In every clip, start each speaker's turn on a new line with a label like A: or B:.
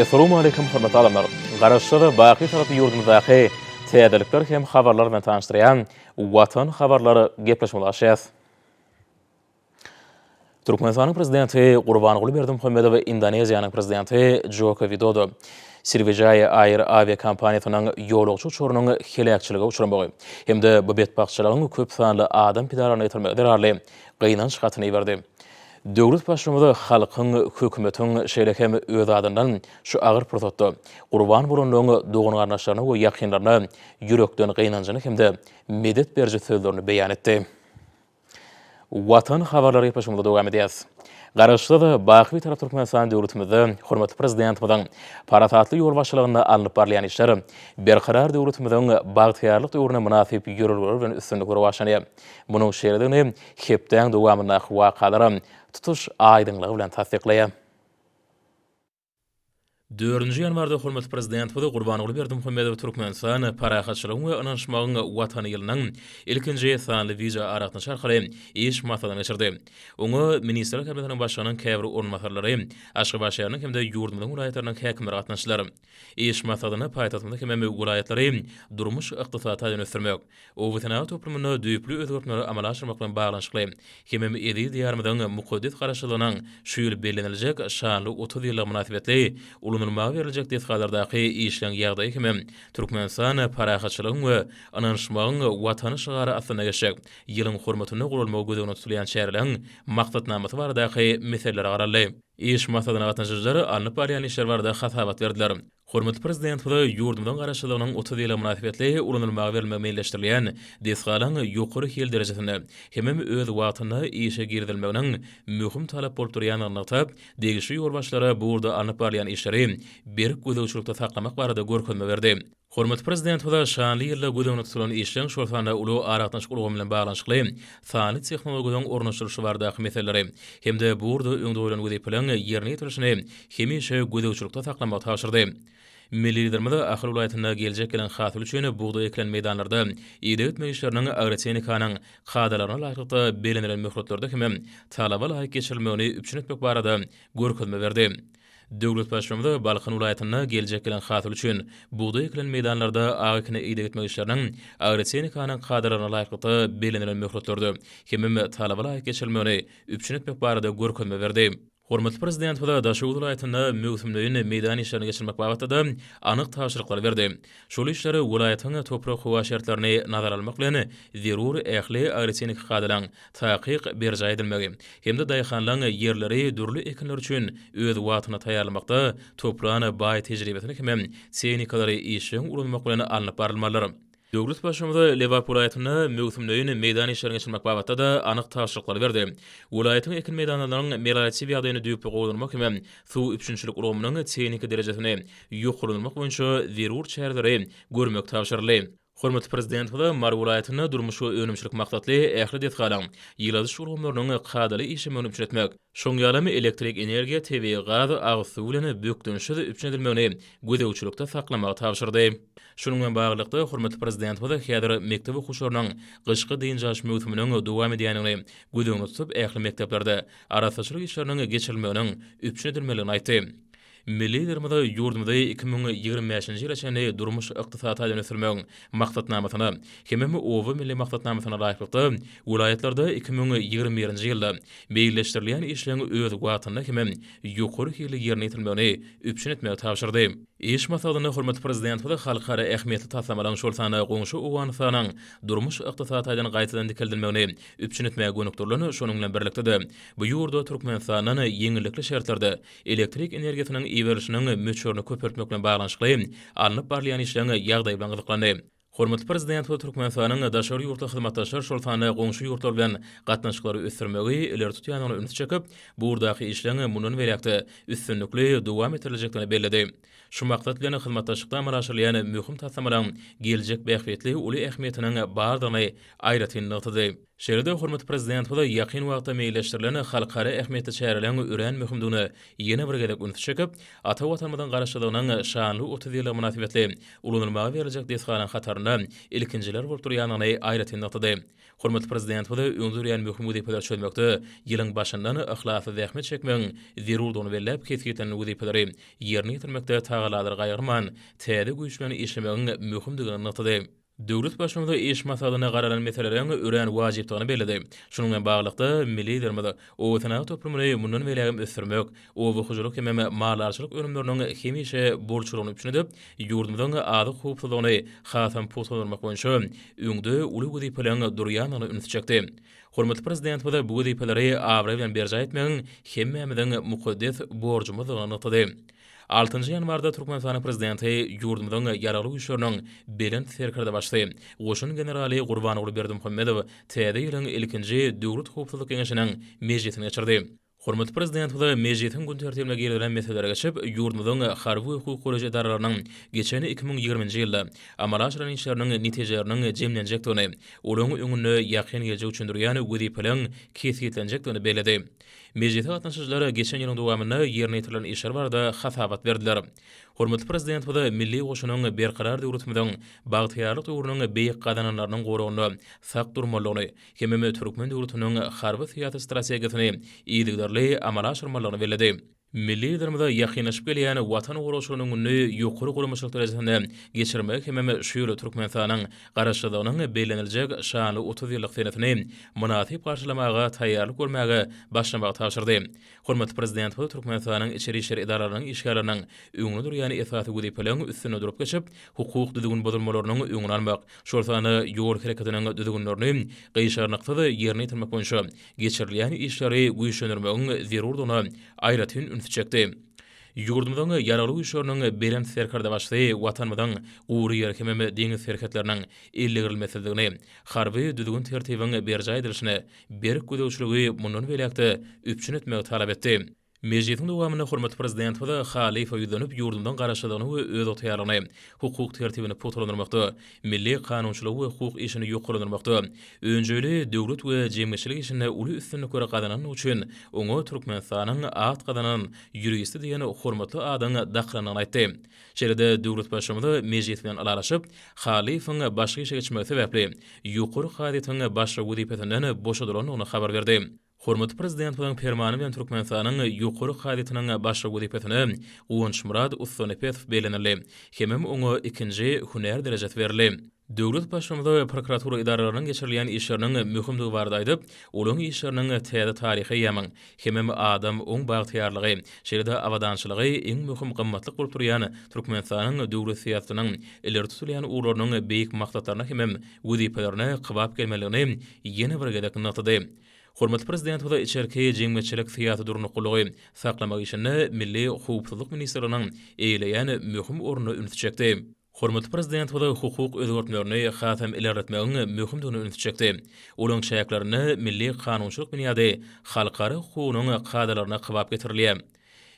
A: Assalamu alaikum hormatly adamlar. Garaşda baqy tarapy ýurdumyzdaky täzelikler hem habarlar bilen tanışdyrýan Watan habarlary gepleşmeli. Türkmenistanyň prezidenti Gurbanguly Berdimuhammedow we Indoneziýanyň prezidenti Joko Widodo Sirvejaýa aýr aviakompaniýasynyň ýolagçy uçurunyň helakçylyga uçurmagy hemde bu betbaxçylygyň köp sanly adam pidararyny ýetirmegi derarly gynanç gatyny berdi. Döwlet başlamagy halkyň hökümetiň şeýlekem öz adyndan şu agyr prosesde Gurban bolanlygyň dogany garnaşlaryna we ýakynlaryna ýürekden gynanjyny hemde medet berji sözlerini beýan etdi. Watan habarlary ýapaşmada dowam edýär. Garaşda da baqy tarap Türkmenistan döwletimizde hormatly prezidentimizden paratatly ýol başçylygyna alınıp barlayan işler berkarar döwletimizden bagtyarlyk döwrüne münasip ýörelger bilen üstünlikleri başlanýar. Munyň şeýledini hepden dowamyna wakalary tutuş aýdynlygy bilen tasdikleýär. 4-nji ýanwarda hormatly prezident we Gurbanguly Berdimuhammedow Türkmenistan parahatçylygyň we ynanşmagyň watany ýylynyň ilkinji sanly wiza aratyny şarkly iş masadan geçirdi. Oňa Ministrler Kabinetiniň başlygynyň käbir ornmatarlary, Aşgabaşyanyň hemde ýurdumyň welaýatlarynyň häkimleri gatnaşdylar. Iş masadyny paýtagtynda hemme welaýatlary durmuş ykdysadyny ösdürmek, o wetena toplumyny düýpli özgertmeleri amala aşyrmak bilen baglanyşly. Hemme edi diýarmyň mukaddes garaşylygynyň şu ýyl belleniljek şanly 30 ýyllyk münasibetli ulunulmagy beriljek detgalardaky işleň ýagdaýy hemem Türkmenistan parahatçylygyň we ynanşmagyň watany şygary asyna geçek ýylyň hormatyny gurulmagy gödegine tutulýan şäherleň maksatnamasy baradaky meseleleri garaly. İş masadyna gatnaşjyjylary alnyp barýan işler barada hasabat berdiler. Hormatly prezident we ýurdumyň garaşylygynyň 30 ýyla münasibetli ulunulmagy berilmegi meýilleşdirilýän desgalan ýokary hel derejesinde hemem öz watyny işe girdilmeginiň möhüm talap bolup durýanyny atyp, degişli ýolbaşçylary burada alnyp barýan işleri berik gödegçilikde saklamak barada görkezme berdi. Hormatly prezident we şanly ýylda gödegine tutulan işleň şol sanda uly aratnaşyk ulgamy bilen baglanşykly sany tehnologiýadan ornaşdyrýyşy bardaky meseleleri hemde burada öňde bolan gödeklen ýerine ýetirilişini hemişe gödegçilikde saklamak tapşyrdy. Milli liderimiz ahir vilayatyna geljek gelen hasyl üçin buğda eklen meýdanlarda ýerde etmek işleriniň agrotehnikanyň kadalaryna laýykda belenilen möhletleri hemem talaba laýyk geçirilmegini üpçün etmek barada görkezme berdi. Döwlet başlamagy Balkan vilayatyna geljek gelen hasyl üçin buğda eklen meýdanlarda agykny ýerde etmek işleriniň agrotehnikanyň kadalaryna laýykda belenilen möhletleri hemem talaba laýyk geçirilmegini üpçün etmek barada görkezme berdi. Hormatly prezident we Daşoğlu vilayatyna möhümleýini meýdan işlerini geçirmek bagatda anyk tapşyryklar berdi. Şol işleri vilayatyň toprak howa şertlerini nazara almak bilen zerur ähli agrotehnik kadalaryň taýyk berji edilmegi hemde daýhanlaryň ýerleri dürli ekinler üçin öz watyny taýýarlamakda toprağyny baý tejribesini hemem tehnikalary işleň ulanmak bilen alnyp barylmaly. Döwlet başlamagy Lewap vilayatyna möhümleýini meýdan işlerini geçirmek bagatda da anyk tapşyryklar berdi. Vilayatyň ekin meýdanlarynyň meliorativ ýagdaýyny düýpli gowdurmak hemem suw üçinçilik uramynyň tehnik derejesini ýokurulmak boýunça zerur çäreleri görmek tapşyryldy. Hormatly prezident we Mar vilayatyna durmuşy önümçilik maksatly ähli detgalan ýyladyş uramlarynyň kadaly işini önümçiretmek, şoňýalamy elektrik energiýa, TV, gaz, agyz suw bilen bökdünşi üpçün edilmegini gödegçilikde saklamagy tapşyrdy. Şunun bilen baglykda hormatly prezident we häzir mektep okuwçylarynyň gyşky dynjaş möhüminiň dowam edýänini gödegine tutup ähli mekteplerde arasaçylyk işleriniň geçirilmeginiň üpçün edilmeligini aýtdy. Milli liderimiz ýurdumyzda 2025-nji ýyla çenli durmuş ykdysaty dönüşdirmegiň maksatnamasyny hemem owy milli maksatnamasyna laýykly vilayatlarda 2021-nji ýylda beýleşdirilýän işleň öz watyny hemem ýokary hili ýerine ýetirmegini üpçün etmegi tapşyrdy. İş masadyny hormatly prezident we halkara ähmiýetli taslamalaryň şol sana goňşy Owganystanyň durmuş ykdysatydan gaýtadan dikildilmegini üpçün etmegi gönükdirleni şonuň bilen birlikde bu ýurda Türkmenistanyň ýeňillikli şertlerde elektrik energiýasynyň iýerişiniň möçürini köpertmek bilen baglanşykly alnyp barlayan işleň ýagdaýy bilen gyzyklandy. Hormatly prezident we Türkmenistanyň daşary ýurtly hyzmatdaşlar şol sana goňşy ýurtlar bilen gatnaşyklary ösdürmegi ileri tutýanyny üns çekip, burdaky işleň munun welakda üstünlikli dowam etiriljekdigini bellidi. Şu maksat bilen hyzmatdaşlykda amal aşyrylýan möhüm taslamalaryň geljek bähwetli uly ähmiýetiniň bardygyny aýratyn noktada. Şeride hormat prezident bola ýakyn wagtda meýilleşdirilen halkara ähmiýetli çäreleriniň ören möhümdigine ýene bir gelek üns çekip, ata watanmadan garaşdygynyň şanly 30 ýylyk münasibetli ulanylmaga beriljek desgalan hataryna ilkinjiler bolup durýanyny aýratyn noktada. Hormat prezident bola öňdürýän möhüm wezipler çözmekde ýylyň başyndan ihlasy zähmet çekmeň zerurdygyny bellep kesgeten wezipeleri ýerine ýetirmekde tagaladyr gaýrman täze güýçlerini işlemegiň möhümdigini noktada. Döwlet başlygynda iş masalyna garalan meselelerin ören wajypdygyny bellädi. Şonuň bilen baglykda milli dermede o watanak toplumyny mundan belägim ösdürmek, o wagtjylyk hem malarçylyk önümleriniň hemişe borçlulygyny düşünip, ýurdumyzyň ady hukuklygyny hasam potulmak boýunça öňde uly wezipelerini durýanyny ünsçekdi. Hormatly prezident bu wezipeleri awra bilen berja etmegiň hemmemizden mukaddes borjumyzyny notady. 6 ýanwarda Türkmenistanyň prezidenti ýurdumyzyň ýaraly güýçleriniň belent serkerde başlady. Goşun generali Gurbanoğlu Berdimuhammedow täze ýylyň ilkinji döwlet hukuklyk keňeşiniň mejlisine geçirdi. Hormatly prezident bu mejlisin gün tertibine geliren meselelere geçip, ýurdumyzyň harby hukuk koleji edaralarynyň geçen 2020-nji ýylda amala aşyran işleriniň netijeleriniň jemlenjekdigini, olaryň öňüne ýakyn geljek üçindirýän wezipeleň kesgitlenjekdigini bellädi. Mejlise gatnaşyjylar geçen ýylyň dowamyna ýerine ýetirilen işler barada hasabat berdiler. Hormatly prezident bu milli goşunyň berqarar döwletimiziň bagtyarlyk döwrüniň beýik gadananlarynyň goragyny, sak durmalygyny, hemme Türkmen döwletiniň harby syýasat strategiýasyny ýygydarly amala aşyrmalygyny bellädi. Milli dermede ýakynlaşyp gelýän watan goroşunyň günni ýokary gurulmaçylyk derejesinde geçirmek hemme şu ýyly Türkmenistanyň garaşdygynyň beýleniljek şanly 30 ýyllyk senetini munasyp garşylamaga taýýarlyk görmäge başlamagy tapşyrdy. Hormatly prezident bu Türkmenistanyň içeri işler idaralarynyň işgärleriniň öňüne durýan esasy wezipelerini üstüne durup geçip, hukuk düzgün bozulmalarynyň öňüne almak, şolsany ýol hereketiniň düzgünlerini gyşarnykda ýerine ýetirmek boýunça geçirilýän işleri güýçlendirmegiň zerurdygyny aýratyn çekdi. Ýurdumyzyň ýaraly güýçleriniň belent serkerde başlady, watanmyzyň uğry ýer hemme deňiz serketleriniň ellegirilmesidigini, harby düzgün tertibiň berja edilişine berk gödäwçiligi mundan belekde üpçün etmegi talap etdi. Mejlisin dowamyna hormatly prezident we halifa ýüzlenip ýurdumdan garaşdygyny we öz otaýaryny, hukuk tertibini potlandyrmakda, milli kanunçylyk we hukuk işini ýokarlandyrmakda, öňjeli döwlet we jemgyýetçilik işinde uly üstünlik görä gadanan üçin oňa Türkmenistanyň at gadanan ýuristi diýen hormatly adyny daklanyny aýtdy. Şeride döwlet başlygynda mejlis bilen alalaşyp, halifaň başga işe geçmegi sebäpli ýokary hadytyň başga wezipetinden boşadylyny habar berdi. Hormatly prezident bilen fermany bilen Türkmenistanyň ýokary hadytynyň başga wezipetini Uwunç Murad Ussonepesow beýleneli. Hemem oňa ikinji huner derejesy berildi. Döwlet başlygynda we prokuratura idaralarynyň geçirilýän işleriniň möhümdigi barada aýdyp, olaryň işleriniň täze taryhy ýamyň, hemem adam oň bagtyarlygy, şeýle-de awadançylygy iň möhüm gymmatlyk bolup durýan Türkmenistanyň döwlet syýasatynyň ileri tutulýan urlarynyň beýik maksatlaryna hemem wezipelerini kybap gelmeligini ýene bir gedek notady. Hormatly prezident bu içerki jemgyýetçilik syýasy durnuqlygy saklamak üçin milli hukuklyk ministrliginiň eýleýän möhüm ornuny üns çekdi. Hormatly prezident bu hukuk özgörtmelerini hasam ilerletmegiň möhümdigini üns çekdi. Olaryň şäherlerini milli kanunçylyk bünyady halkary hukukynyň kadalaryna kybap getirilýär.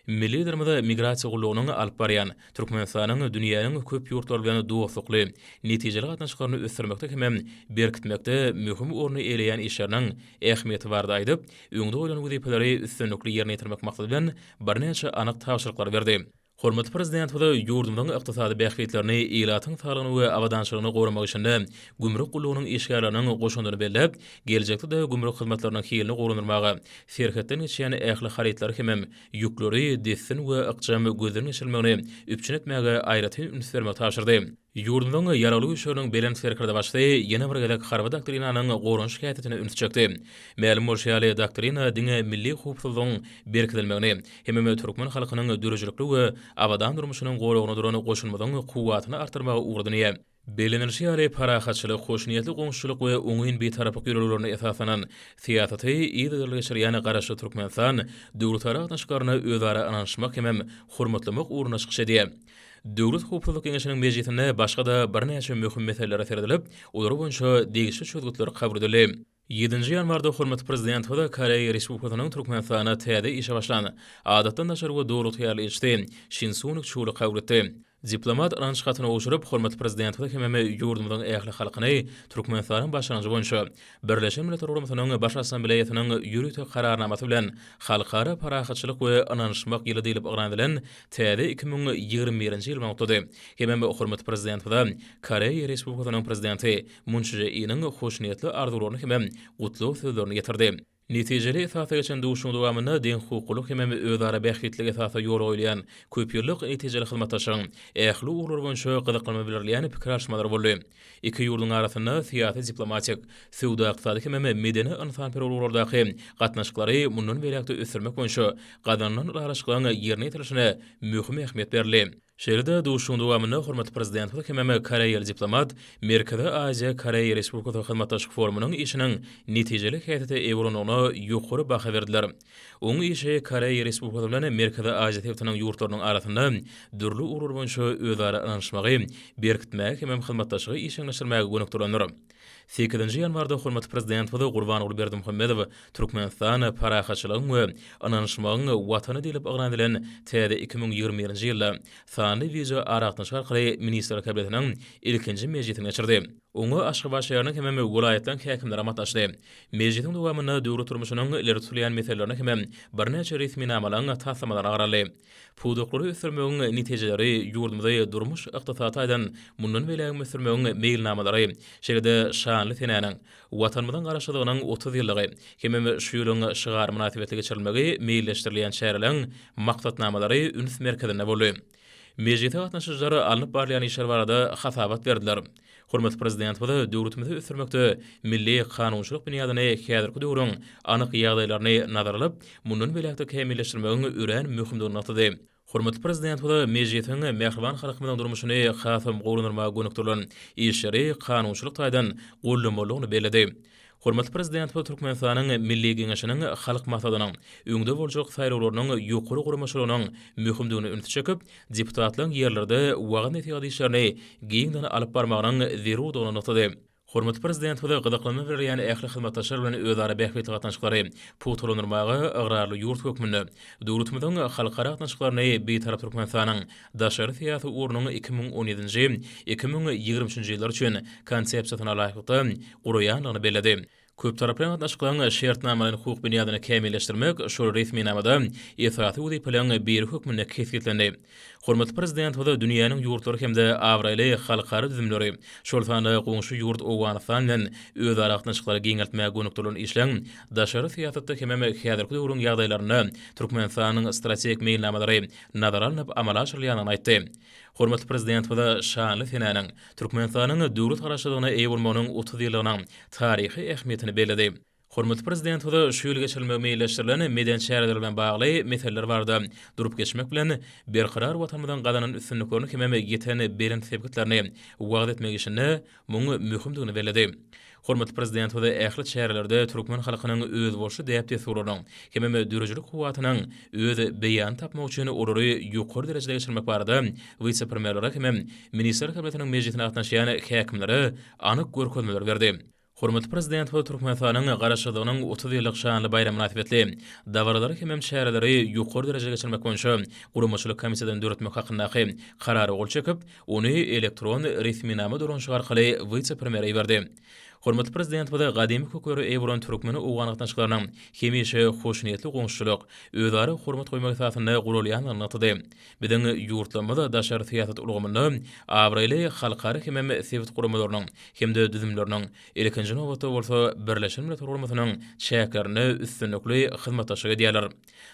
A: Milli dermede migrasiýa gullugynyň alyp barýan Türkmenistanyň dünýäniň köp ýurtlar bilen dowsukly, netijeli gatnaşyklaryny ösdürmekde hem berkitmekde möhüm orny eýleýän işleriniň ähmiýeti barada aýdyp, öňde bolan wezipeleri üstünlikli ýerine ýetirmek maksady bilen birnäçe anyk tapşyryklar berdi. Hormatly prezident bu ýurdumyň ykdysady bähbetlerini, ýylatyň sağlygyny we awadançylygyny goramak üçin gümrük gullugynyň işgärleriniň goşundyry bellep, geljekde de gümrük hyzmatlarynyň hiyelini goranyrmagy, serhetden geçýän ähli haritler hemem ýükleri dessin we ykjam gözlerini geçirmegini üpçün etmäge aýratyn üns bermek tapşyrdy. Ýurdumyň ýaraly güýçleriniň belent serkerde başlady, ýene bir gelek harby doktrinasynyň goran şikayetine üns çekdi. Ma'lum bolýarly doktrina diňe milli hukuklygyň berkilenmegini, hemme Türkmen halkynyň dürüjlükli we awadan durmuşynyň goragyna duran goşulmadyň kuwwatyny artyrmaga uğradyny. Belenirşiyari parahatçılık, hoşniyetli qoňşulyk we oňyn betarapyk ýörelerine esasanan syýasaty ýa-da şeriýany garaşy Türkmenistan döwletlara gatnaşyklaryna özara anlaşmak hem hormatlamak uğruna çykyş edýär. Döwlet hukuklyk keňeşiniň mejlisinde başga da birnäçe möhüm meseleler seredilip, olar boýunça degişli çözgütler kabul edildi. 7-nji ýanwarda hormatly prezident we Koreýa Respublikasynyň Türkmenistana täze işe başlany. Adatdan daşary we dowlat ýaly işdi. Shin Sunyk çuly kabul etdi. Diplomat aranjykatyna oşurup, hormat prezident we hemme ýurdumyzyň ähli halkyny Türkmenistanyň başlanjy boýunça Birleşen Milletler Guramasynyň baş assambleýasynyň ýürütme kararnamasy bilen halkara parahatçylyk we ananşmak ýyly diýilip ýagrandylan täze 2021-nji ýyl mawtudy. Hemme hormat prezident we Koreýa Respublikasynyň prezidenti Moon Jae-inyň hoşniýetli arzularyny hemme gutluw sözlerini getirdi. Netijeli esasa geçen duşun dowamyny den hukukluk hemme özara bäxitlik esasa ýol goýulýan köp ýyllyk netijeli hyzmatdaşyň ähli uglary boýunça gyzyklanma bildirýän pikir alşmalary boldy. Iki ýurdun arasynda syýasy, diplomatik, sowda, ykdysady hemme medeni insan perwurlardaky gatnaşyklary mundan beýlekde ösürmek boýunça gazanylan araşyklaryň ýerine ýetirilişine möhüm ähmiýet berildi. Şeýle duşun dowamyny hormat prezident we hemme Koreýaly diplomat Merkezi Aziýa Koreýa Respublikasyny hyzmatdaşlyk forumynyň işiniň netijeli häýrete ewranyny ýokary baha berdiler. Oň işe Koreýa Respublikasy bilen Merkezi Aziýa täwretining ýurtlarynyň arasynda dürli uruly boýunça özara anlaşmagy berkitmek hemme hyzmatdaşlygy işini geçirmäge gönükdirlendir. 8-nji ýanwarda hormat prezident we Gurbanoğlu Berdimuhammedow Türkmenistan parahatçylygyň we ananşmagyň watany diýilip ýagrandylan täze 2021-nji ýylda sany wiza aratnaş arkaly minister kabinetiniň ilkinji mejlisine geçirdi. Oňa Aşgabat şäheriniň hemme welaýetden häkimler amatdaşdy. Mejlisiň dowamyna döwlet turmuşynyň ileri sürýän meselelerini hemme birnäçe resmi namalaryň taslamalar agraly. Pudukly ösürmegiň netijeleri ýurdumyzda durmuş ykdysadydan mundan beläge ösürmegiň meýilnamalary şeýle şanly tenäniň watanymyzyň garaşdygynyň 30 ýyllygy hemme şu ýylyň şygar münasibetli geçirilmegi meýilleşdirilýän şäherleriň maksatnamalary üns merkezinde boldy. Mejlisde gatnaşyjylar alınıp barlayan işler barada hasabat berdiler. Hormat prezident we döwletimizi ösürmekde milli kanunçylyk bünýadyny häzirki döwrüň anyk ýagdaýlaryny nazara alyp, mundan beläkde kämilleşdirmegiň ören möhümdigini atady. Hormat prezident we mejlisiň mehriban halkymyzyň durmuşyny hasam gowrunurmaga gönükdirlen işleri kanunçylyk taýdan gollamalygyny beledi. Hormat prezident we Türkmenistanyň milli geňeşiniň halk maksadynyň öňde boljak saýrawlarynyň ýokary guramaşylygynyň möhümdigini üns çekip, deputatlaryň ýerlerde wagan etiýady işlerini giňden alyp barmagynyň zerurdygyny atady. Hormat prezident we gyzyklanma berýän ähli hyzmatdaşlar bilen özara bähbetli gatnaşyklary putulanyrmagy agrarly ýurt hökmünde döwletimiziň halkara gatnaşyklaryny beýtarap Türkmenistanyň daşary syýasy urnuny 2017-nji 2023-nji ýyllar üçin konsepsiýasyna laýykda guraýanlygyny bellädi. Köp taraply gatnaşyklaryň şertnamalaryny hukuk bünýadyny kämilleşdirmek şol resmi namada esasy udy plan bir hökmünde kesgitlendi. Hormat prezident we dünýäniň ýurtlary hemde Awraly halkara düzümleri şol sanda goňşy ýurt Owganistan bilen özara gatnaşyklary giňeltmäge gönükdirlen işleň daşary syýasatda hemme häzirki döwrüň ýagdaýlaryny Türkmenistanyň strategik meýilnamalary nazara alynyp amala aşyrylýanyny aýtdy. Hormat prezident we şanly tenäniň Türkmenistanyň döwlet garaşdygyna eýe bolmagynyň 30 ýyllygynyň taryhy ähmiýetini bellädi. Hormat prezident we şu ýyl geçirilmegi meýilleşdirilen meden şäherler bilen bagly meseleler barda durup geçmek bilen berqarar watanymyzyň gadanan üstünliklerini hemme ýeten beren sebäplerini wagt etmek işine muňy möhümdigini bellädi. Hormat prezident we ähli şäherlerde türkmen halkynyň öz bolşy däpde sorunyň hemme dürüjlik kuwatynyň öz beýan tapmak üçin orary ýokary derejede geçirmek barada vice-premierler hemme minister kabinetiniň mejlisine gatnaşýan häkimlere anyk görkezmeler berdi. Hormat prezident we Türkmenistanyň garaşdygynyň 30 ýyllyk şanly bayram münasibetli dawarlary hemme şäherleri ýokary derejede geçirmek boýunça guramaçylyk komissiyasiň döretmek hakyndaky karary gol çekip, ony elektron resmi nama dolanşygy arkaly vice-premiere berdi. Hormat prezident we gadymy kökleri eýburan türkmeni owgan gatnaşyklarynyň hemişe hoşniýetli goňşylyk, özara hormat goýmak esasynda gurulýanyny atady. Biziň ýurtlamada daşary syýasat ulgamynda Awraly halkara hemme sebit guramalarynyň hemde düzümleriniň ilkinji nowatda bolsa Birleşen Milletler Guramasynyň şäherlerini üstünlikli hyzmatdaşlygy diýerler.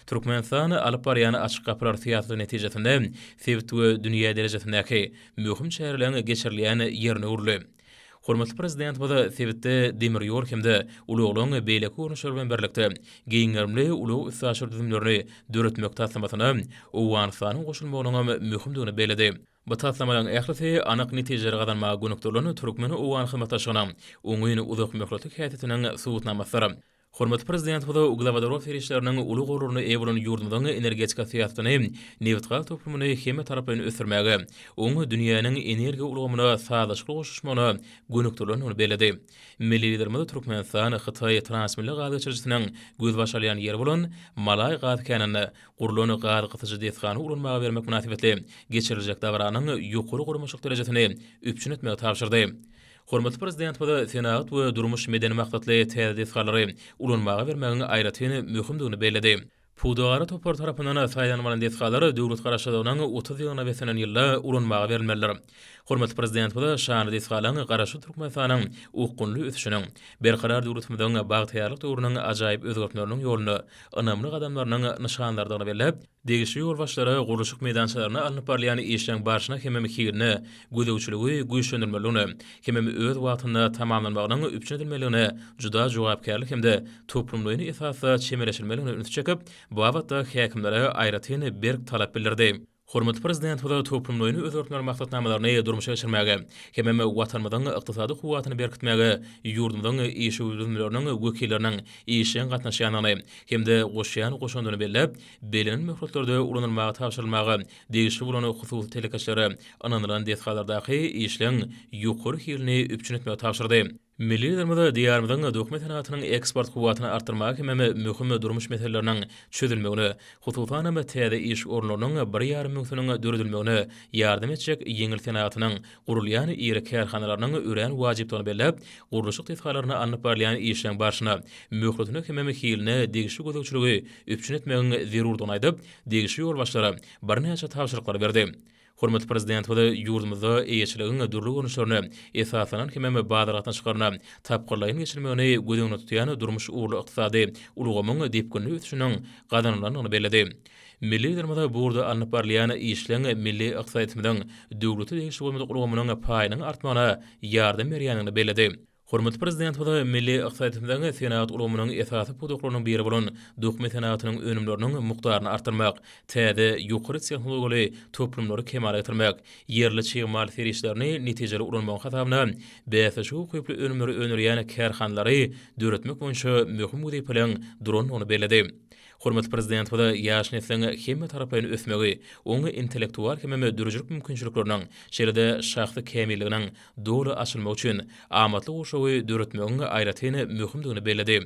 A: Türkmenistan alyp barýan açyk gapylar syýasaty netijesinde sebit we dünýä derejesindäki möhüm şäherleriň geçirilýän ýerine urly. Hormatly prezident we sebitde demir ýol hemde uluglaryň beýleki urunşlar bilen birlikde giňerli ulug üstaşyr düzümlerini döretmek taslamasyna Owganistanyň goşulmagynyň möhümdigini bellädi. Bu taslamalaryň ählisi anyk netijeleri gadanmaga gönükdirlen türkmeni Owgan hyzmatdaşygyna oňyny uzak möhletlik häýetiniň subutnamasy. Hormatly prezident bu da Uglavadaro ferişlerinin ulu gururunu eýbulan ýurdumyň energetika syýasatyny Newtral toplumyny hemme tarapyny ösürmäge, oňy dünýäniň energiýa ulgamyna sadaşly goşuşmagyna gönükdirlerini beledi. Milli liderimiz Türkmenistan Hytaý transmilli gaz geçirjisiniň göz başalayan ýeri bolan Malay gaz känini guruluny gaz gytyjy desgany ulanmaga bermek münasibetli geçiriljek davranyň ýokary gurumçylyk derejesini üpçün etmegi tapşyrdy. Hormatly prezident bu da senat we durmuş medeni maksatly täze ulanmaga bermegiň aýratyny möhümdigini beledi. Pudagara topar tarapyndan saýlanmalan desgalary döwlet garaşydygynyň 30 ýylyna wesenen ýylda ulanmaga berilmelidir. Hormatly prezident bu da şany desgalaryň garaşy Türkmenistanyň ukunly ösüşiniň berkarar döwletimiziň bagtyarlyk döwrüniň ajaýyp özgertleriniň ýoluna önämli gadamlarynyň nyşanlardygyny belläp, degişli ýol başlary guruluşyk meýdançalaryna alınıp barlayan işleň barşyna hemme kirini, gödäwçiligi güýçlendirmeligini, hemme öz wagtyny tamamlanmagynyň üpçün edilmeligini, juda jogapkärlik hemde toplumlaryny esasy çemeleşilmeligini üns çekip, bu wagtda häkimlere aýratyny berk talap bildirdi. Hormatly prezident bu da toplumlaryny özgörtme maksatnamalaryny durmuşa geçirmäge, hemme watanymyzyň ykdysady kuwatyny berkitmäge, ýurdumyzyň işi üzümleriniň wekilleriniň işiň gatnaşýanyny hemde goşýan goşandyny bellep, belenen möhürlerde ulanylmagy tapşyrylmagy, degişli bolan hususy telekaçlary ananylan desgalardaky işleň ýokary hilini üpçün etmegi tapşyrdy. Milli liderimiz diýarymyzyň dokument sanatynyň eksport kuwatyny artyrmak hem möhüm durmuş meseleläriniň çözülmegini, hususan hem täze iş orunlarynyň 1,5 miňsiniň döredilmegini ýardym etjek ýeňil sanatynyň gurulýan ýeri kärhanalarynyň ören wajypdygyny bellep, guruluşyk tesgalaryna alınıp barlayan işleň barşyna möhürletini hem hilini degişli gödäwçiligi üpçün etmegiň zerurdygyny aýdyp, degişli ýol başlary bir näçe tapşyryklar berdi. Hormatly prezident bu da ýurdumyzda eýeçiligiň dürli görnüşlerini esasanan hemme badaratdan çykaryna tapgyrlaryň geçirmegini gödüňde tutýan durmuş uğurlu ykdysady ulgamyň depkünli ösüşiniň gadanlaryny bellädi. Milli liderimiz burada alınıp barlayan işleň milli ykdysadyň döwleti degişli ulgamynyň paýynyň artmagyna ýardym berýänini bellädi. Hormatly prezident bu da milli ykdysadyň senat ulgamynyň esasy pudoklarynyň biri bolan dokument sanatynyň önümleriniň mukdaryny artyrmak, täze ýokary tehnologiýaly toplumlary kemal getirmek, ýerli çygymal ferişlerini netijeli ulanmagy hasabyna bäze şu köpli önümleri önerýän kärhanlary döretmek boýunça möhüm güýpelen duranyny bellädi. Hormatly prezident bu da ýaş nesliň hemme tarapyny ösmegi, oňa intellektual hemme dürüjlük mümkinçilikleriniň şeýle şahsy kämilliginiň doly açylmagy üçin amatly goşagy döretmegiň aýratyny möhümdigini bellädi.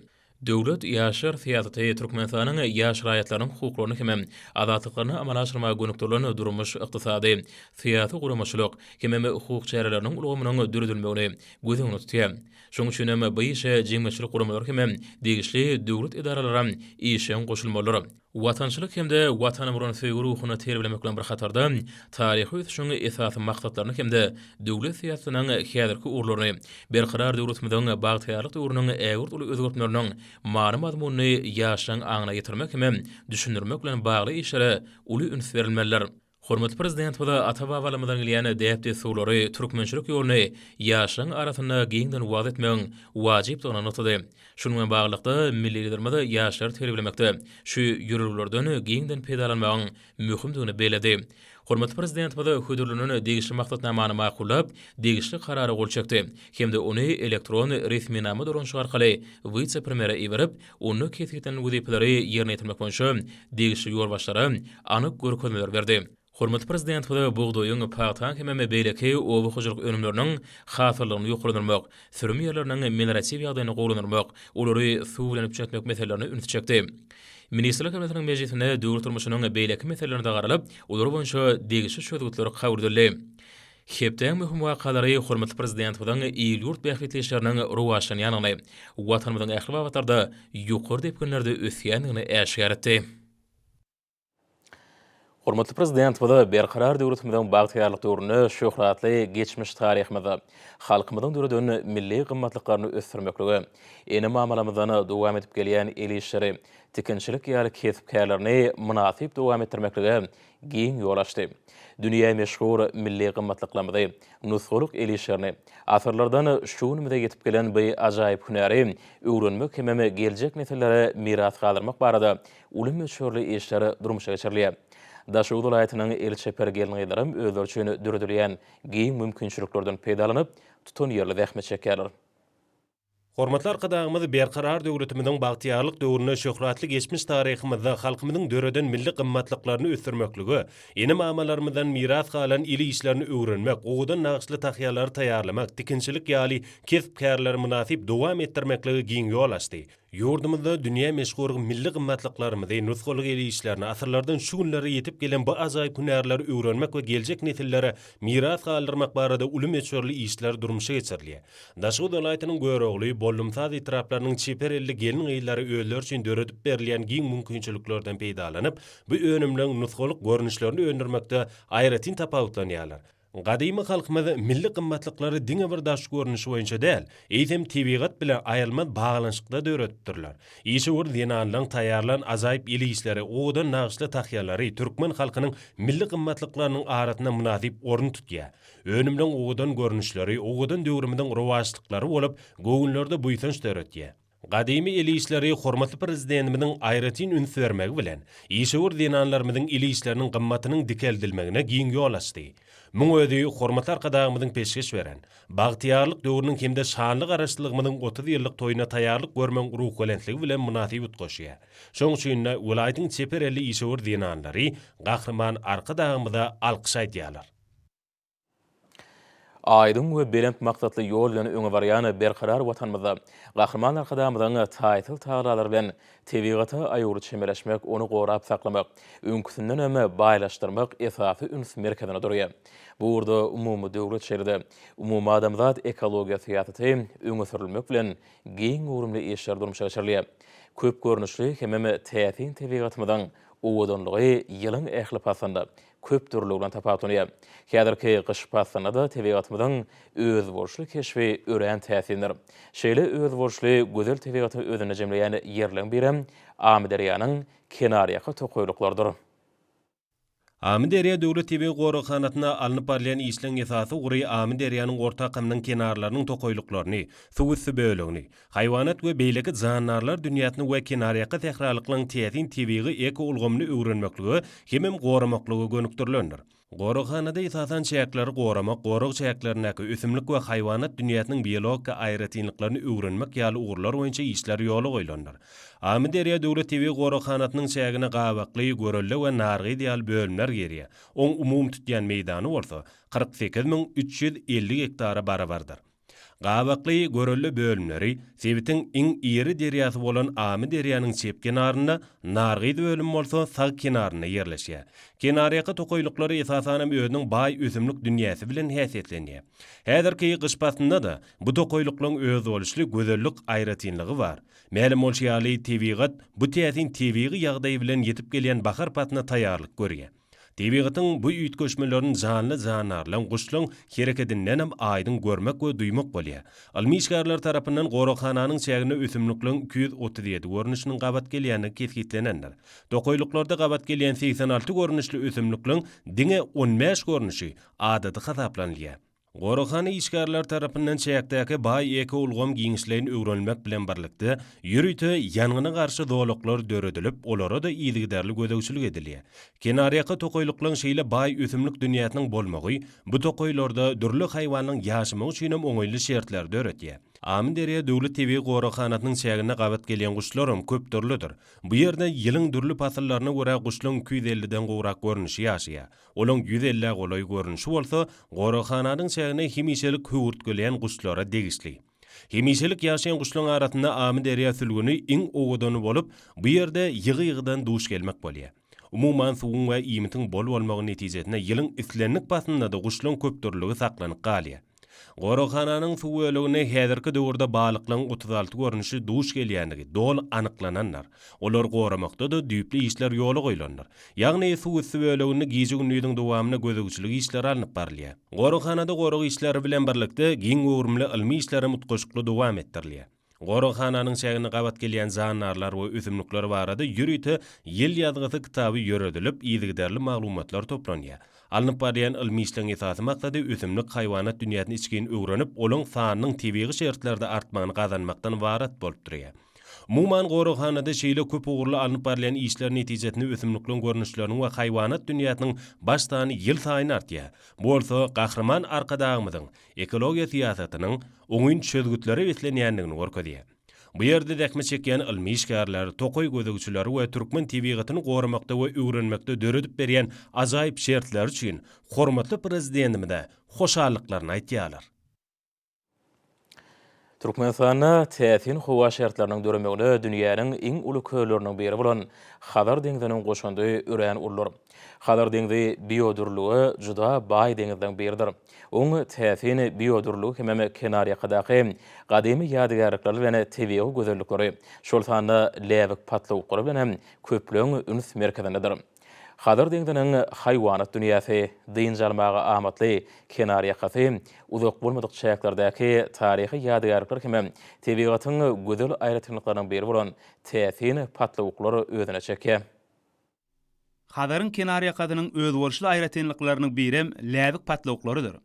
A: Döwlet ýaşar syýasaty Türkmenistanyň ýaş raýatlarynyň hukuklaryny hem azatlyklaryny amala aşyrmaga gönükdirlen durmuş ykdysady, syýasy guramaçylyk hem hukuk çäreleriniň ulgamynyň döredilmegini göz tutýar. Şoň üçin hem bu işe jemgyýetçilik guramalary hem degişli döwlet edaralary işiň goşulmalary. Watançylyk hemde watany buran söýgü ruhuny terbilemek bilen bir hatarda taryhy ösüşiň esasy maksatlaryny hemde döwlet syýasatynyň häzirki urlaryny berkarar döwletimiziň bagtyarlyk döwrüniň ägurt uly özgertmeläriniň many mazmunyny ýaşaň aňyna getirmek hem düşündirmek bilen bagly işlere uly üns berilmeliler. Hormatly prezident bu da ata-babalarymyzdan gelýän däpde suwlary türkmençilik ýoluny ýaşaň arasynda giňden wagt etmegiň wajypdygyny unutdy. Şunun bilen baglykda milli liderimiz ýaşlary terbilemekde şu ýürürlerden giňden peýdalanmagyň möhümdigini bellädi. Hormatly prezident bu da hödürlünün degişli maksatnamany makullap, degişli karary gol çekdi. Hemde ony elektron resminama dolanşy arkaly vice-premiere iberip, onu kesgiten wezipleri ýerine ýetirmek boýunça degişli ýol başlary anyk görkezmeler berdi. Hormatly prezident bu da bugdoýyň paýtan hemme beýleki owy hojalyk önümleriniň hasarlygyny ýokarlandyrmak, sürüm ýerleriniň mineratiw ýagdaýyny gowlandyrmak, olary suw bilen üçetmek meselelerini üns çekdi. Ministrlik Kabinetiniň mejlisinde döwlet turmuşynyň beýleki meselelerini garalyp, olar boýunça degişli çözgütleri kabul edildi. Hepden möhüm wakalary hormatly prezident bilen ýyl ýurt bähitli işleriniň rowaşlanýanyny, watanymyzyň ähli wagtlarda ýokary depkinlerde ösýändigini äşgär etdi. Hormatly prezident bu da berkarar döwletimiziň bagtyarlyk döwrüne şöhratly geçmiş taryhymyza, halkymyzyň döredön milli gymmatlyklaryny ösdürmekligi, ene mamalamyzdan dowam edip gelýän el işleri, tikinçilik ýaly kesipkärlerini münasip dowam etdirmekligi giň ýol açdy. Dünýä meşhur milli gymmatlyklaryny, nusruluk el işlerini, asyrlardan şu nümede getip gelen bu ajaýyp hünäri öwrenmek hem geljek nesillere miras galdyrmak barada uly meşhurly işleri durmuşa geçirilýär. Daşy welaýatynyň elçi pergelini ýylarym özleri üçin döredilýän giň mümkinçiliklerden peýdalanyp, tutun ýerli zähmet çekýärler.
B: Hormatly arkadaşymyz berkarar döwletimiziň bagtyarlyk döwrüne şöhratly geçmiş tarihimizde halkymyzyň döreden milli gymmatlyklaryny ösdürmekligi, ýeni mamalarymyzdan miras galan ili işlerini öwrenmek, oňdan nagyşly tahyýalary taýýarlamak, dikinçilik ýaly kesip-kärleri münasip dowam etdirmekligi giň ýol açdy. Ýurdumyzda dünýä meşhur milli gymmatlyklarymy, nusgalyk eli işlerini asyrlardan şu günlere ýetip gelen bu ajaýyp hünärleri öwrenmek we geljek nesillere miras galdyrmak barada uly meşhurly işler durmuşa geçirilýär. Daşgy dolaýtynyň görögli bollumsaz itraplarynyň çeper elli gelin ýyllary öýler üçin döredip berilýän giň mümkinçiliklerden peýdalanyp, bu önümliň nusgalyk görnüşlerini öňürmekde aýratyn tapawutlanýarlar. Gadymy halkymyz milli gymmatlyklary diňe bir daş görnüşi boýunça däl, eýsem tebigat bilen aýrylmaz baglanyşykda döredipdirler. Ýeşe bir dinanlaryň taýýarlan ajaýyp ili işleri, oňdan nagyşly tahyýalary türkmen halkynyň milli gymmatlyklarynyň arasyna münasip orun tutýar. Önümliň oňdan görnüşleri, oňdan döwrümiň rowaçlyklary bolup, göwnlerde buýsanç döretýär. Gadymy eli işleri hormatly prezidentimiň aýratyn üns bermegi bilen, ýeşewir dinanlarymyň eli işleriniň gymmatynyň dikeldilmegine giň ýol açdy. Muň özi hormatly arkadaşymyzyň peşkeş beren, bagtyarlyk döwrüniň hemde şanly garaşdyrlygymyň 30 ýyllyk toýuna taýýarlyk görmek ruh gelentligi bilen münasip utgoşýar. Şoň üçin welaýatyň çeper elli ýeşewir dinanlary gahrman arkadaşymyza alkyş aýdýarlar.
A: Aydın we belemp maksatly ýol bilen öňe barýan berkarar watanymyzda gahrman arkadaşymyzyň taýtyl taýlary bilen tebigaty aýury çemeleşmek, onu gorap saklamak, öňküsinden öme baýlaşdyrmak esasy üns merkezine durýar. Bu urda umumy döwlet şeride umumy adamzat ekologiýa syýasaty öňe sürilmek bilen giň urumly işler durmuşa geçirilýär. Köp görnüşli hemem täsin tebigatymyzyň owadanlygy ýylyň ähli pasanda köp türlügden tapawutlanýar. Häzirki gyş pasanda da tebigatymyzyň öz borçly keşfi ören täsirler. Şeýle öz borçly gözel tebigaty özüne jemleýän ýerleň birem Amy Derýanyň kenaryaky tokoýluklardyr.
B: Amy Derýa döwlet TV gorukanatyna alınıp barýan işleň esasy gury Amy Derýanyň orta kamynyň kenarlarynyň tokoýluklaryny, suw üstü bölegini, haýwanat we beýleki jandarlar dünýäsini we kenaryaky tehrarlyklaryň täsin tebigy eko ulgamyny öwrenmekligi hemem goramakligi gönükdirilendir. Gorukanada esasan çäkleri goramak, goruk çäklerindäki ösümlik we haýwanat dünýäsiniň biologik aýratynlyklaryny öwrenmek ýaly ugurlar boýunça işler ýoly goýlandyr. Amy Derýa döwlet TV gorukanatynyň çägine gabakly, görelle we nargy ýaly bölümler gerýär. Oň umum tutýan meýdany bolsa 48350 hektara barabardyr. Gabakly görelle bölümleri Sebitiň iň iri derýasy bolan Amy Derýanyň çep kenaryna, nargy bölüm bolsa sag kenaryna ýerleşýär. Kenaryaky tokoýluklary esasan özüniň baý ösümlik dünýäsi bilen häsiýetlenýär. Häzirki gyş pasynda da bu tokoýluklaryň öz boluşly gözellik aýratynlygy bar. Mälim bolýaly tebigat bu täsin tebigi ýagdaý bilen ýetip gelýän bahar patyna taýýarlyk görýär. Tebigatyň bu üýtgeşmelerini janly janarlan guşlaň hereketinden hem aýdyn görmek we duýmak bolýar. Almy işgärler tarapyndan gorukhananyň çägine ösümlikleriň 237 görnüşiniň gabat gelýäni kesgitlenendir. Tokoýluklarda gabat gelýän 86 görnüşli ösümlikleriň diňe 15 görnüşi adaty hasaplanýar. Gorukhany işgärler tarapyndan çäkdäki baý eko ulgam giňişlerini öwrenmek bilen birlikde ýürüýte ýanyna garşy zoluklar döredilip, olara da ýygydarly gödäwçilik edilýär. Kenaryaky tokoýluklaryň şeýle baý ösümlik dünýäsiniň bolmagy bu tokoýlarda dürli haýwanyň ýaşamak üçin oňaýly şertler döretýär. Amy Derýa döwlet TV gorukanatynyň çägine gabat gelýän guşlarym köp türlüdir. Bu ýerde ýylyň dürli pasyllaryna görä guşlaryň 250-den gowrak görnüşi ýaşaýar. Olaň 150 golaý görnüşi bolsa, gorukanatyň çägine hemişelik hüwürt gelýän guşlara degisli. Hemişelik ýaşaýan guşlaryň arasynda Amy Derýa sülgüni iň owudany bolup, bu ýerde ýygy-ýygydan duş gelmek bolýar. Umuman suwun we iýmitiň bol bolmagy netijesinde ýylyň islenlik pasynda da guşlaryň köp türlügi saklanyp galýar. Gorukhanyň suw ölegine häzirki döwürde balyklaryň 36 görnüşi duş gelýändigi dol anyklananlar. Olar goramakda da düýpli işler ýoly goýlandyr. Ýagny suw üstü ölegini giýje günüýüň dowamyna gözegçilik işleri alınıp barylýar. Gorukhanada goruk işleri bilen birlikde giň öwrümli ilmi işleri mutgoşukly dowam etdirilýär. Gorukhanyň çägine gabat gelýän jandarlar we ösümlikler barada ýürüýte ýyl ýazgysy kitaby ýöredilip, ýygydarly maglumatlar toplanýar. Alınıp barýan ilmi işleň esasy maksady ösümlik haýwanat dünýäsini içkin öwrenip, olaň sanynyň tebigi şertlerde artmagyny gazanmakdan ibaret bolup durýar. Muman goraxanada şeýle köp ugurly alınıp barlayan işler netijesinde ösümliklerin görnüşleriniň we haýwanat dünýäsiniň başdany ýyl saýyn artýar. Bu bolsa gahrman arkadagymyzyň ekologiýa siýasatynyň oňyn çözgütleri beslenýändigini görkezýär. Bu ýerde däkme çekýän ilmi işgärler, tokoy gözegçileri we türkmen tebigatyny goramakda we öwrenmekde döredip berýän ajaýyp şertler üçin hormatly prezidentime hoşallyklaryny aýtýarlar.
A: Türkmenistana täsin howa şertleriniň döremegine dünýäniň iň uly köýleriniň biri bolan Xadar deňiziniň goşandy üren urlar. Xadar deňizi biodurlugy juda baý deňizden biridir. Oň täsini biodurlugy hem kenariýakadaky gadymy ýadygarlyklar bilen tebigy gözellikleri şol sanda läwik patlawyklar bilen köpleň üns merkezindedir. Xadar deňiziniň haýwanat dünýäsi dynjalmaga amatly kenariýakasy uzak bolmadyk çäklerdeäki taryhy ýadygarlyklar hem tebigatyň gözel aýratynlyklarynyň biri bolan täsini patlawyklar özüne çekýär.
C: Xadarın kenariýakasynyň öz bolşly aýratynlyklarynyň birem läwik patlawuklarydyr.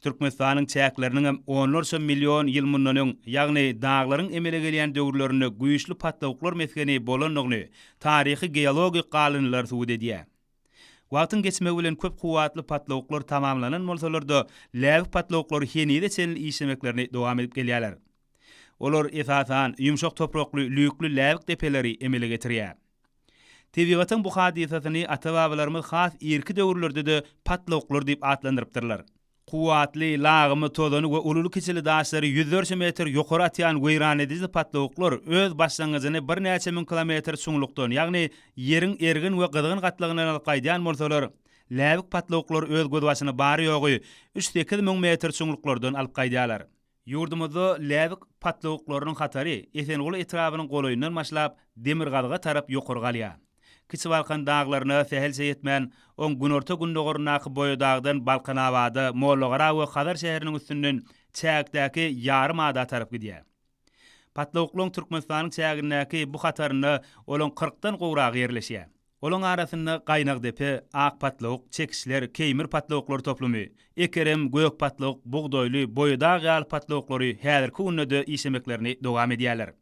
C: Türkmenistanyň çäkleriniň onlarça milyon ýyl mundan ýagny daglaryň emele gelýän döwürlerinde güýçli patlawuklar meskeni bolanlygyny taryhy geologik galynlar suwd edýär. Wagtyň geçmegi bilen köp kuwatly patlawuklar tamamlanan bolsalar-da läwik patlawuklar henide çenli işlemeklerini dowam edip gelýärler. Olar esasan ýumşak toprakly lüýüklü läwik depeleri emele getirýär. Tebigatyň bu hadisasyny ata-babalarymyz has irki döwürlerde de patlawuklar diýip atlandyrypdyrlar. Kuwatly, lagymy, tozany we ululu kiçili daşlary 100 metr ýokary atýan weýran edici patlawuklar öz başlangyjyny bir näçe min kilometr suňlukdan, ýagny ýeriň ergin we gyzgyn gatlygyny alyp gaýdan bolsalar, läwik patlawuklar öz göz başyny bary ýogy 3-8 min metr suňluklardan alyp gaýdýarlar. Ýurdumyzda läwik patlawuklarynyň hatary Esenguly etrabynyň goloýundan başlap demir galyga tarap ýokary galýar. Kiçi Balkan dağlarına sehelse yetmän, on günorta gündogornaky boýa dağdan Balkan abada, Mollagara we Xadar şäheriniň üstünden çäkdäki ýarym ada tarap gidýär. Patlawuklaryň Türkmenistanyň çägindäki bu hataryny olaň 40-dan gowrak ýerleşýär. Olaň arasynda Gaýnakdepe, Ak patlawuk, Çekişler, Keýmir patlawuklary toplumy, Ekerem, Gök patlawuk, Bugdoýly, Boýda gal patlawuklary häzirki günde işlemeklerini dowam edýärler.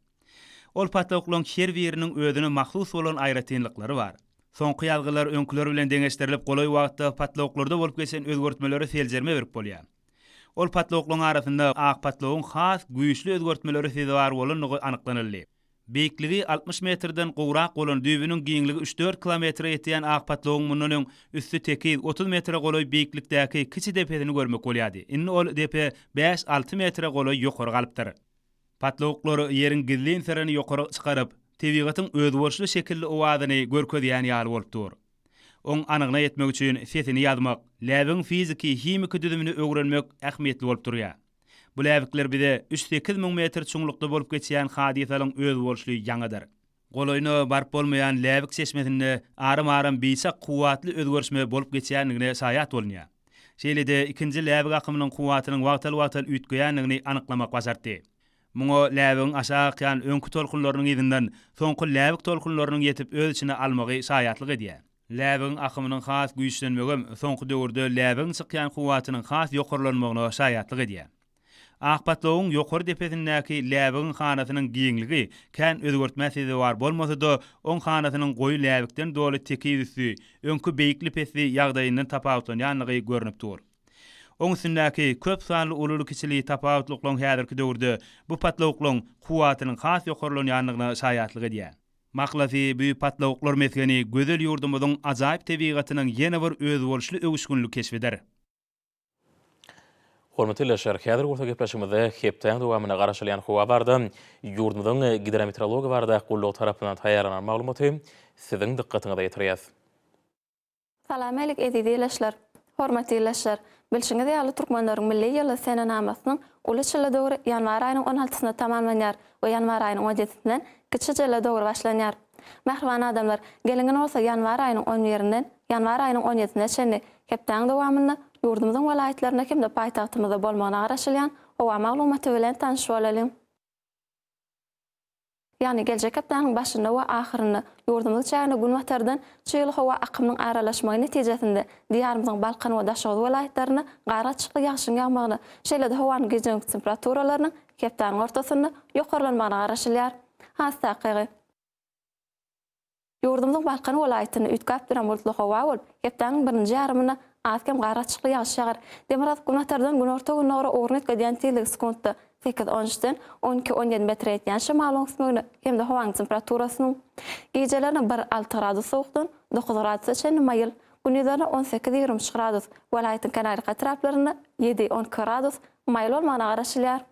C: Ol patlawuklaryň her biriniň özüne mahsus bolan aýratynlyklary bar. Soňky ýalgylar öňküler bilen deňeşdirilip goloý wagtda patlawuklarda bolup geçen özgörtmeleri seljerme berip bolýar. Ol patlawuklaryň arasynda ak patlawyň has güýçli özgörtmeleri sezi bar bolanyny anyklanyldy. Beýikligi 60 metrden gowrak bolan düýbüniň giňligi 3-4 kilometr ýetýän ak patlawyň mundan üstü teki 30 metr goloý beýiklikdäki kiçi depesini görmek bolýardy. Inni ol depe 5-6 metr goloý ýokary galypdyr. Patlawuklar ýeriň gizlin serini ýokary çykaryp, tebigatyň öz bolşly şekilli owadyny görkezýän ýaly bolupdyr. Oň anygyna ýetmek üçin sesini ýazmak, läbiň fiziki, himiki düzümini öwrenmek ähmiýetli bolup durýar. Bu läbikler bize 3-8 min metr çuňlukda bolup geçýän hadisalyň öz bolşly ýaňydyr. Goloýuna barp bolmaýan läbik çeşmesinde arym-arym biçak kuwatly özgörüşme bolup geçýändigine saýat bolýar. Şeýle-de ikinji läbik akymynyň kuwatynyň wagtal-wagtal üýtgeýändigini anyklamak başardy. Muňa läbiň aşağı akýan öňkü tolkunlarynyň ýerinden soňky läbik tolkunlarynyň ýetip öz içine almagy saýatlyk edýär. Läbiň akymynyň has güýçlenmegi soňky döwürde läbiň çykýan kuwatynyň has ýokarlanmagyna saýatlyk edýär. Ak patlawyň ýokary depesindäki läbiň hanasynyň giňligi kän özgörtmäsidi bar bolmasa-da oň hanasynyň goýy läbikden doly tekizisi öňkü beýikli pesi ýagdaýyndan tapawutlanýanlygy görünip dur. Oň üstündäki köp sanly ululu kiçili tapawutlyklaryň häzirki döwürde bu patlawuklaryň kuwatynyň has ýokarlanýanlygyna saýatlyk edýär. Maklasi bu patlawuklar meskeni gözel ýurdumyzyň ajaýyp tebigatynyň ýene bir öz bolşly öwüşgünlük keşfeder.
A: Hormatly şerhäder gurta gepleşmede hepden dowamyna garaşylýan howa bardy. Ýurdumyzyň gidrometeorology barada gullyk tarapyndan taýýarlanan maglumaty siziň dikkatiňize ýetirýär.
D: Salam alyk edýärler. Hormatly ýerleşler. Bilşiňiz ýaly türkmenleriň milli ýyly sene namasynyň uly çyly döwri ýanwar aýynyň 16-syna tamamlanýar we ýanwar aýynyň 17-sinden kiçi çyly döwri başlanýar. Mähriban adamlar, gelingen bolsa ýanwar aýynyň 11-inden ýanwar aýynyň 17-sine çenli hepden dowamyny ýurdumyzyň welaýetlerine kimde paýtagtymyzda bolmagyna garaşylýan owa maglumaty bilen tanyşyp bolalım. Yani gelecek hepdeniň başynda we ahyryny ýurdumyzyň çägine gün watardan çyly howa akymynyň aralaşmagy netijesinde diýarymyzyň Balkan we Daşoğlu welaýetlerini gara çykly ýagşyň ýagmagyny, şeýle-de howanyň gece temperaturalarynyň hepdeniň ortasyny ýokarlanmagyna garaşylýar. Hastaqiqi. Yurdumyň Balkan welaýatyny ütkap duran bolutly hawa bolup, hepdeniň birinji ýarymyna azkem garaçykly ýağış ýagar. Demirad gunatardan gün orta günleri ornut gediýän tiýlik sekundda 8-13-den 12-17 metre etýän şymal öňsüňi hemde hawaň temperaturasynyň gejelerine 1-6 gradus sowukdan 9 gradus çenli maýyl, gündizlerine 18-23 gradus, welaýatyň kenary gatraplaryna 7-10 gradus maýyl bolmagana garaşylýar.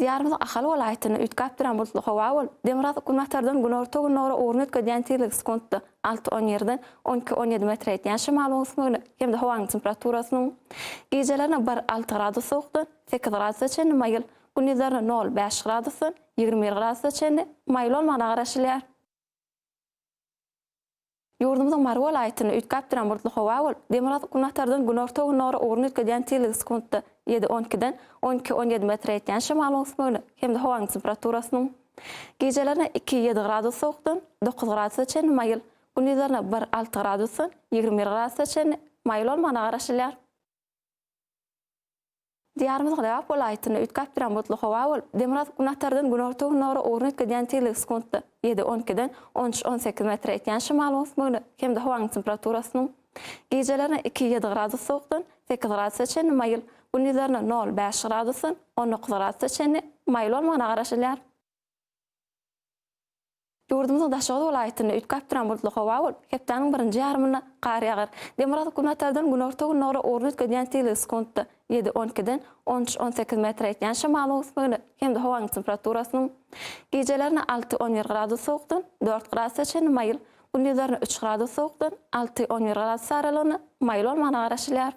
D: Diyarymyzyň Ahal welaýatyny ütkap duran bolutly hawa bolup, Demirad gunatardan gün orta günleri ornut gediýän tiýlik sekundda 6-17-den 12-17 metre etýän şymal öňsüňi hemde hawaň temperaturasynyň gejelerine 1-6 gradus sowukdan 8 gradus çenli maýyl, gündizlerine 0-5 gradusdan 20 gradus çenli maýyl bolmagana garaşylýar. Yurdumyzyň Mar welaýatyny ütkap duran bolutly hawa bolup, Demirad gunatardan gün orta günleri ornut gediýän tiýlik sekundda 7-12-den 12-17 metre etýän şymal öňsüňi hemde hawaň temperaturasynyň gejelerine 2-7 gradus sowukdan 9 gradus çenli maýyl, gündizlerine 1-6 gradusdan 20 gradus çenli maýyl bolmagana garaşylýar. Diyarymyzyň Lewap welaýatyny ütkap duran bolutly hawa bolup, Demirad gunatardan gün orta günleri ornut gediýän tiýlik sekundda 7-12-den 13-18 metre etýän şymal öňsüňi hemde hawaň temperaturasynyň gejelerine 2-7 gradus sowukdan 8 gradus çenli maýyl, gündizlerine 0-5 gradusdan 19 gradus çenli maýyl bolmagana garaşylýar. Yurdumyzyň Daşoğlu welaýatyny ütkap duran bolutly hawa bolup, hepdeniň birinji ýarymyna gar ýagar. Demirad gunatardan gün orta günleri ornut gediýän tiýlik sekundda 7-12-den 13-18 metre etýän şymal öňsüňi hemde hawaň temperaturasynyň gejelerine 6-11 gradus sowukdan 4 gradus çenli maýyl, gündizlerine 3 gradus sowukdan 6-11 gradus aralygyny maýyl bolmagana garaşylýar.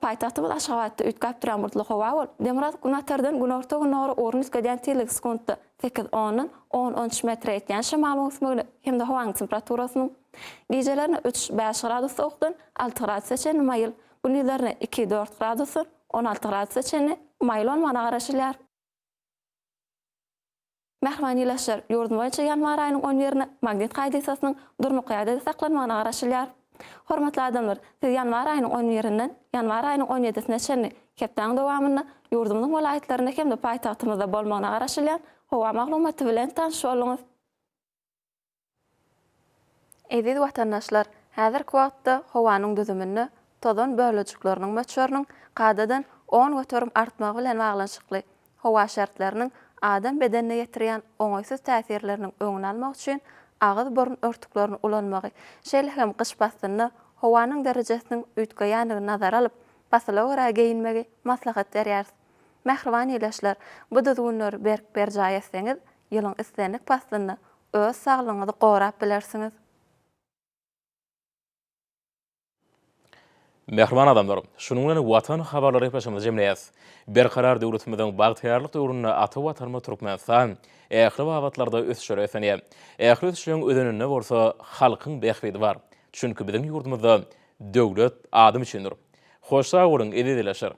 D: Paýtagtymyz Aşgabatda ütkap duran bolutly hawa bolup, Demirad gunatardan gün orta günleri ornut gediýän tiýlik sekundda 8-10-dan 10-13 metre etýän şymal öňsüňi hemde hawaň temperaturasynyň gejelerine 3-5 gradus sowukdan 6 gradus çenli maýyl, gündizlerine 2-4 gradusdan 16 gradus çenli maýyl bolmagana garaşylýar. Mähman ýylaşlar ýurdum boýunça ýanwar aýynyň 11-ine magnit gaýdysasynyň durmuky ýerde saklanmagana garaşylýar. Hormatly adamlar, siz ýanwar aýynyň 11-inden ýanwar aýynyň 17-sine çenli hepdeniň dowamyny ýurdumyzyň welaýatlaryna hemde paýtagtymyzda bolmagana garaşylýan hawa maglumaty bilen tanşy boluňuz. Eziz watandaşlar, häzirki wagtda hawanyň düzümini tozan bölejikleriniň möçberiniň gadadan 10 götürüm artmagy bilen baglanşykly hawa şartlarynyň adam bedenine ýetirýän oňaýsız täsirleriniň öňüni almak üçin ağız burun örtüklerini ulanmagy, şeýle hem gyş basyny hawanyň derejesiniň üýtgeýänligini nazar alyp, basyla görä geyinmegi maslahat berýär. Mähriban ýylaşlar, bu düzgünleri berjaý etseňiz, ýylyň islenlik basyny öz saglygyňyzy gorap bilersiňiz.
A: Mehriban adamlar, şunun bilen watan habarlary ýaşamyz jemleýäs. Berkarar döwletimiziň bagtyrlyk döwründe ata watanma Türkmenistan ähli wagtlarda ösüşür etýär. Ähli ösüşüň ödenine bolsa halkyň behbedi bar. Çünki biziň ýurdumyzda döwlet adam üçindir. Hoşsa bolun, edilýär.